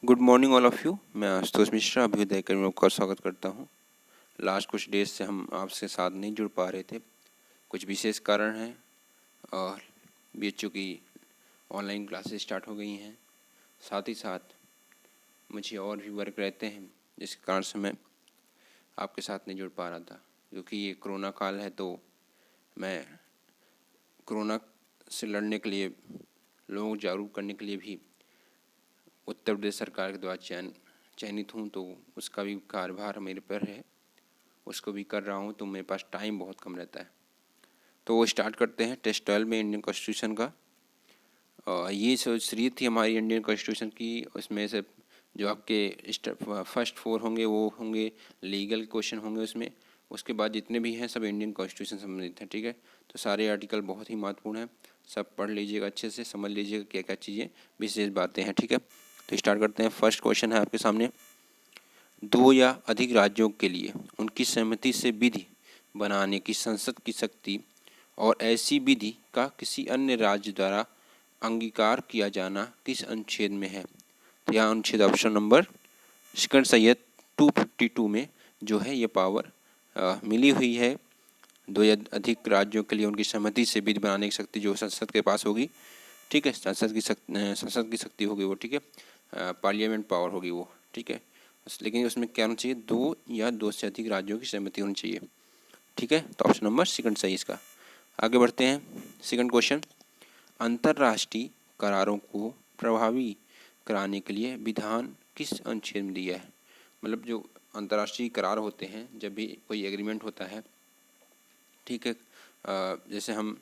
Good morning all of you. मैं आशुतोष मिश्रा अभ्युदय कार्यक्रम में आपका स्वागत करता हूं। लास्ट कुछ डेज से हम आपसे साथ नहीं जुड़ पा रहे थे, कुछ विशेष कारण हैं और बीएचयू की ऑनलाइन क्लासेस स्टार्ट हो गई हैं। साथ ही साथ मुझे और भी वर्क रहते हैं जिसके कारण से मैं आपके साथ नहीं जुड़ पा रहा था, क्योंकि ये कोरोना काल है। तो मैं कोरोना से लड़ने के लिए, लोगों को जागरूक करने के लिए भी उत्तर प्रदेश सरकार के द्वारा चयनित हूँ, तो उसका भी कार्यभार मेरे पर है, उसको भी कर रहा हूँ। तो मेरे पास टाइम बहुत कम रहता है। तो वो स्टार्ट करते हैं टेस्ट 12 में इंडियन कॉन्स्टिट्यूशन का। ये सीरीज थी हमारी इंडियन कॉन्स्टिट्यूशन की। उसमें से जो आपके फर्स्ट 4 होंगे वो होंगे लीगल क्वेश्चन होंगे उसमें। उसके बाद जितने भी हैं सब इंडियन कॉन्स्टिट्यूशन संबंधित हैं, ठीक है। तो सारे आर्टिकल बहुत ही महत्वपूर्ण हैं, सब पढ़ लीजिएगा, अच्छे से समझ लीजिएगा क्या क्या चीज़ें विशेष बातें हैं, ठीक है। तो स्टार्ट करते हैं। फर्स्ट क्वेश्चन है आपके सामने, 2 या अधिक राज्यों के लिए उनकी सहमति से विधि बनाने की संसद की शक्ति और ऐसी विधि का किसी अन्य राज्य द्वारा अंगीकार किया जाना किस अनुच्छेद में है? तो यहाँ अनुच्छेद ऑप्शन नंबर सेकंड सही है। 252 में जो है ये पावर मिली हुई है। 2 या अधिक राज्यों के लिए उनकी सहमति से विधि बनाने की शक्ति जो संसद के पास होगी, ठीक है। संसद की शक्ति होगी वो, ठीक है। पार्लियामेंट पावर होगी वो, ठीक है। लेकिन उसमें क्या होना चाहिए? 2 या 2 से अधिक राज्यों की सहमति होनी चाहिए, ठीक है। तो ऑप्शन नंबर सेकंड सही इसका। आगे बढ़ते हैं। सेकंड क्वेश्चन, अंतर्राष्ट्रीय करारों को प्रभावी कराने के लिए विधान किस अनुच्छेद में दिया है? मतलब जो अंतर्राष्ट्रीय करार होते हैं, जब भी कोई एग्रीमेंट होता है, ठीक है। जैसे हम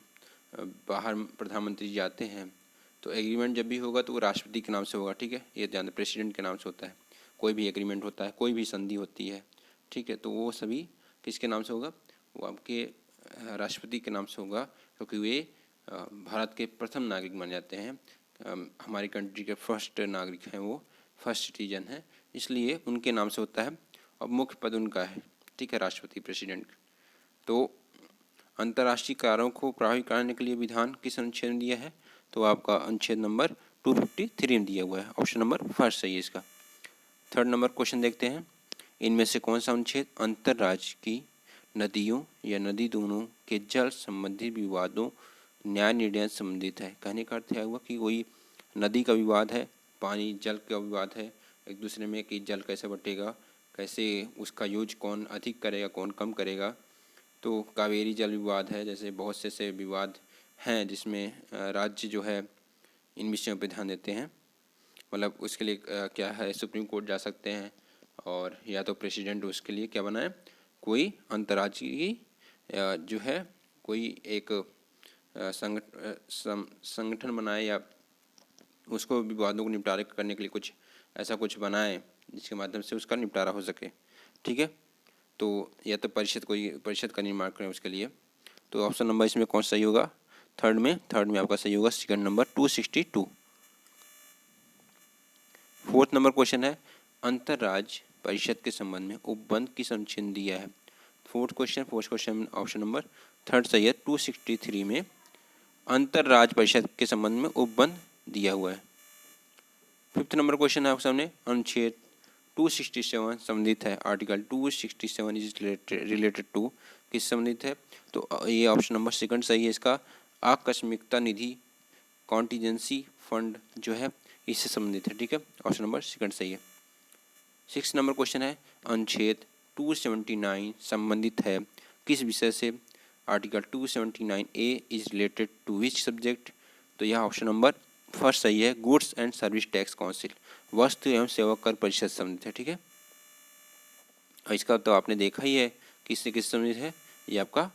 बाहर प्रधानमंत्री जाते हैं, तो एग्रीमेंट जब भी होगा तो वो राष्ट्रपति के नाम से होगा, ठीक है। ये ध्यान, प्रेसिडेंट के नाम से होता है। कोई भी एग्रीमेंट होता है, कोई भी संधि होती है, ठीक है, तो वो सभी किसके नाम से होगा? वो आपके राष्ट्रपति के नाम से होगा, क्योंकि वे भारत के प्रथम नागरिक माने जाते हैं। हमारी कंट्री के फर्स्ट नागरिक हैं, वो फर्स्ट सिटीजन हैं, इसलिए उनके नाम से होता है। और मुख्य पद उनका है, ठीक है, राष्ट्रपति, प्रेसिडेंट। तो अंतर्राष्ट्रीय करारों को प्रभावी कराने के लिए विधान किस अनुच्छेद में दिया है? तो आपका अनुच्छेद नंबर 253 में दिया हुआ है। ऑप्शन नंबर फर्स्ट सही है इसका। थर्ड नंबर क्वेश्चन देखते हैं, इनमें से कौन सा अनुच्छेद अंतर्राज्य की नदियों या नदी दोनों के जल संबंधी विवादों न्याय निर्णय संबंधित है? कहने का अर्थ हुआ कि कोई नदी का विवाद है, पानी जल का विवाद है एक दूसरे में, कि जल कैसे बटेगा, कैसे उसका यूज कौन अधिक करेगा, कौन कम करेगा। तो कावेरी जल विवाद है, जैसे बहुत से विवाद हैं जिसमें राज्य जो है इन विषयों पर ध्यान देते हैं। मतलब उसके लिए क्या है, सुप्रीम कोर्ट जा सकते हैं, और या तो प्रेसिडेंट उसके लिए क्या बनाए, कोई अंतर्राज्यीय जो है कोई एक संगठन बनाए, या उसको विवादों को निपटारे करने के लिए कुछ ऐसा कुछ बनाए जिसके माध्यम से उसका निपटारा हो सके, ठीक है। तो या तो परिषद का निर्माण करें उसके लिए। तो ऑप्शन नंबर इसमें कौन सही होगा? थर्ड में आपका सही होगा second number 262। Fourth number question है, अंतर्राज्य परिषद के संबंध में उपबंध किस अनुच्छेद में दिया है? Fourth question option number third सही है। 263 में अंतर्राज्य परिषद के संबंध में उपबंध दिया हुआ है। फिफ्थ नंबर क्वेश्चन है आपके सामने, अनुच्छेद 267 संबंधित है, आर्टिकल 267 इज रिलेटेड टू, किस संबंधित है? तो ये ऑप्शन नंबर सेकंड सही है इसका। आकस्मिकता निधि, कॉन्टीजेंसी फंड जो है इससे संबंधित है, ठीक है। ऑप्शन नंबर सेकंड सही है। 6 नंबर क्वेश्चन है, अनुच्छेद 279 संबंधित है किस विषय से? Article 279A is related to which subject? तो यह ऑप्शन नंबर फर्स्ट सही है, goods and service tax council, वस्तु एवं सेवा कर परिषद संबंधित है, ठीक है। और इसका तो आपने देखा ही है किससे किस संबंधित है। ये आपका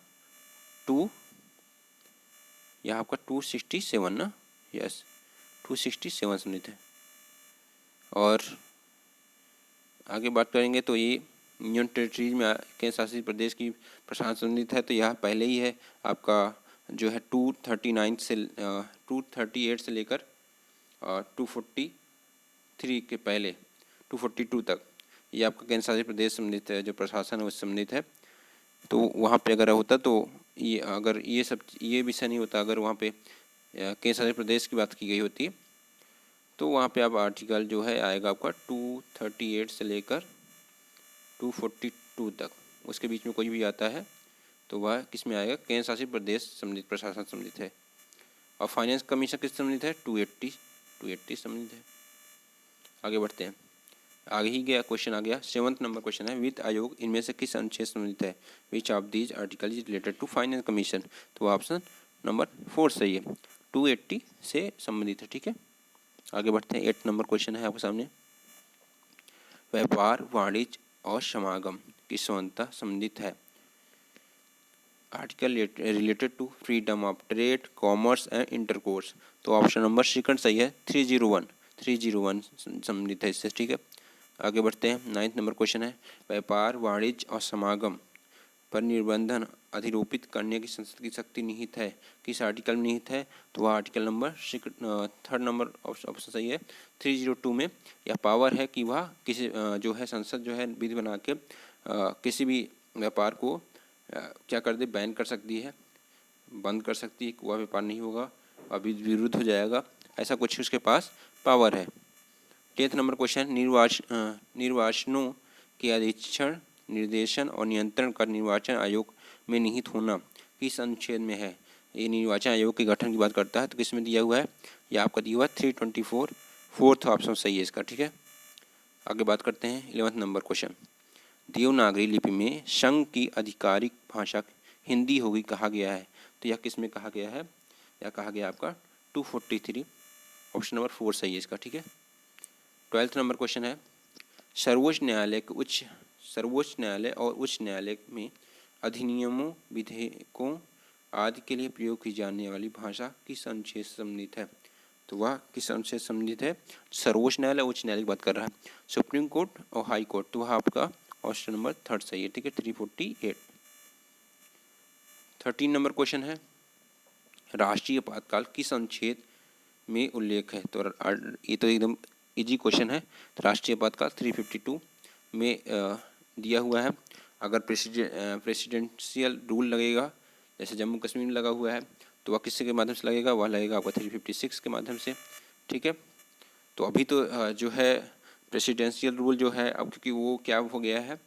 267 ना, यस 267 संबंधित है। और आगे बात करेंगे तो ये यूनियन टेरिटरीज में केंद्र शासित प्रदेश की प्रशासन संबंधित है। तो यह पहले ही है आपका जो है 238 से लेकर 243 के पहले 242 तक ये आपका केंद्र शासित प्रदेश संबंधित है, जो प्रशासन है उससे संबंधित है। तो वहाँ पे अगर होता तो ये, अगर ये विषय नहीं होता, अगर वहाँ पे केंद्र शासित प्रदेश की बात की गई होती, तो वहाँ पे आप आर्टिकल जो है आएगा आपका 238 से लेकर 242 तक, उसके बीच में कोई भी आता है तो वह किस में आएगा, केंद्र शासित प्रदेश सम्मिलित प्रशासन सम्मिलित है। और फाइनेंस कमीशन किस सम्मिलित है, 280 सम्मिलित है। आगे बढ़ते हैं, आगे ही गया क्वेश्चन आ गया 7th नंबर क्वेश्चन है, वित्त आयोग इनमें से किस अनुच्छेद सम्मिलित है, which of these article is related to finance commission. तो ऑप्शन नंबर 4 सही है, 280 से संबंधित है। ठीक है, आगे बढ़ते हैं 8th नंबर क्वेश्चन है आपके सामने, व्यापार वाणिज्य और समागम की स्वतंत्रता संबंधित है, article related to freedom of trade commerce and intercourse. तो ऑप्शन नंबर सेकंड सही है, 301 संबंधित है इससे। ठीक है, आगे बढ़ते हैं 9th नंबर क्वेश्चन है, व्यापार वाणिज्य और समागम पर निर्बंधन अधिरोपित करने की संसद की शक्ति निहित है, किस आर्टिकल में निहित है। तो वह article number 3rd number option सही है, 302 में यह पावर है कि वह किसी जो है संसद जो है विधि बना के किसी भी व्यापार को क्या कर दे, बैन कर सकती है, बंद कर सकती है, वह व्यापार नहीं होगा, अभी विरुद्ध हो जाएगा, ऐसा कुछ उसके पास पावर है। 10th नंबर क्वेश्चन, निर्वाचनों के अधीक्षण निर्देशन और नियंत्रण का निर्वाचन आयोग में निहित होना किस अनुच्छेद में है। ये निर्वाचन आयोग के गठन की बात करता है, तो किस में दिया हुआ है, ये आपका दिया हुआ है 324, 4th ऑप्शन सही है इसका। ठीक है, आगे बात करते हैं 11th नंबर क्वेश्चन, देवनागरी लिपि में संघ की आधिकारिक भाषा हिंदी होगी कहा गया है, तो यह किस में कहा गया है, यह कहा गया आपका 243, ऑप्शन नंबर 4 सही है इसका। ठीक है, 12th नंबर क्वेश्चन है, सर्वोच्च न्यायालय और उच्च न्यायालय में अधिनियमों विधेयकों आदि के लिए प्रयोग की जाने वाली भाषा किस अनुच्छेद से संबंधित है। तो वह किस अनुच्छेद से संबंधित है, सर्वोच्च न्यायालय उच्च न्यायालय की बात कर रहा है, सुप्रीम कोर्ट और हाई कोर्ट। तो वह आपका ऑप्शन नंबर 3rd सही है। ठीक है, 348। 13 नंबर क्वेश्चन है, राष्ट्रीय आपातकाल किस अनुच्छेद में उल्लेख है। तो ये तो एकदम इजी क्वेश्चन है, राष्ट्रीय आपातकाल 352 में दिया हुआ है। अगर प्रेसिडेंशियल रूल लगेगा, जैसे जम्मू कश्मीर में लगा हुआ है, तो वह किसके माध्यम से लगेगा, वह लगेगा आपका 356 के माध्यम से। ठीक है, तो अभी तो जो है प्रेसिडेंशियल रूल जो है, अब क्योंकि वो क्या हो गया है,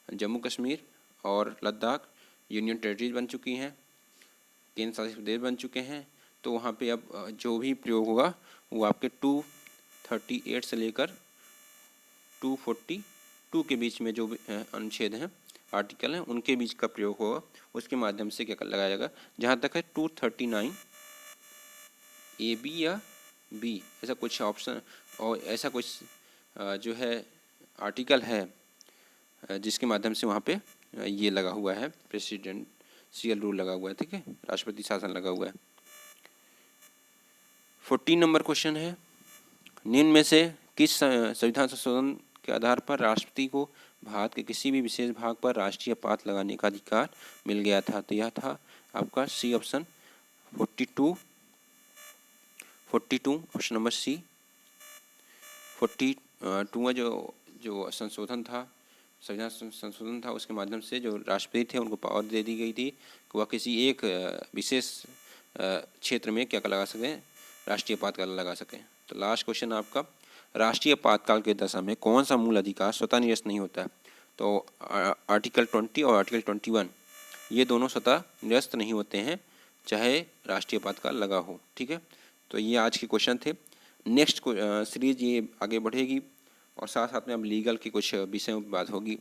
जम्मू कश्मीर और लद्दाख यूनियन टेरिटरीज बन चुकी हैं, केंद्र शासित प्रदेश बन चुके हैं, तो वहाँ पे अब जो भी प्रयोग होगा वो आपके 238 से लेकर 242 के बीच में जो भी अनुच्छेद हैं, आर्टिकल हैं, उनके बीच का प्रयोग होगा, उसके माध्यम से क्या लगाया जाएगा। जहाँ तक है 239 ए बी या बी, ऐसा कुछ ऑप्शन और ऐसा कुछ जो है आर्टिकल है जिसके माध्यम से वहाँ पे ये लगा हुआ है, प्रेसिडेंशियल रूल लगा हुआ है। ठीक है, राष्ट्रपति शासन लगा हुआ है। 14 नंबर क्वेश्चन है, निम्न में से किस संविधान संशोधन के आधार पर राष्ट्रपति को भारत के किसी भी विशेष भाग पर राष्ट्रीय आपात लगाने का अधिकार मिल गया था। तो यह था आपका C option 42 option number C 42 में जो संशोधन था, संविधान संशोधन था, उसके माध्यम से जो राष्ट्रपति थे उनको पावर दे दी गई थी कि वह किसी एक विशेष क्षेत्र में क्या लगा सकें, राष्ट्रीय आपातकाल लगा सकें। तो लास्ट क्वेश्चन आपका, राष्ट्रीय आपातकाल के दशा में कौन सा मूल अधिकार स्वतः निरस्त नहीं होता है। तो आर्टिकल 20 और आर्टिकल 21 ये दोनों स्वतः निरस्त नहीं होते हैं, चाहे राष्ट्रीय आपातकाल लगा हो। ठीक है, तो ये आज के क्वेश्चन थे। नेक्स्ट सीरीज ये आगे बढ़ेगी और साथ साथ में अब लीगल के कुछ विषयों पर बात होगी,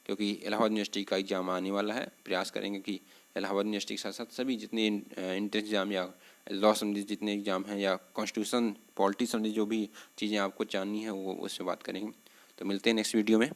क्योंकि इलाहाबाद यूनिवर्सिटी का एग्जाम आने वाला है। प्रयास करेंगे कि इलाहाबाद यूनिवर्सिटी के साथ साथ सभी जितने एंट्रेंस एग्जाम या लॉ संबंधित जितने एग्जाम हैं या कॉन्स्टिट्यूशन पॉलिटी संबंधित जो भी चीज़ें आपको जाननी है वो उससे बात करेंगे। तो मिलते हैं नेक्स्ट वीडियो में।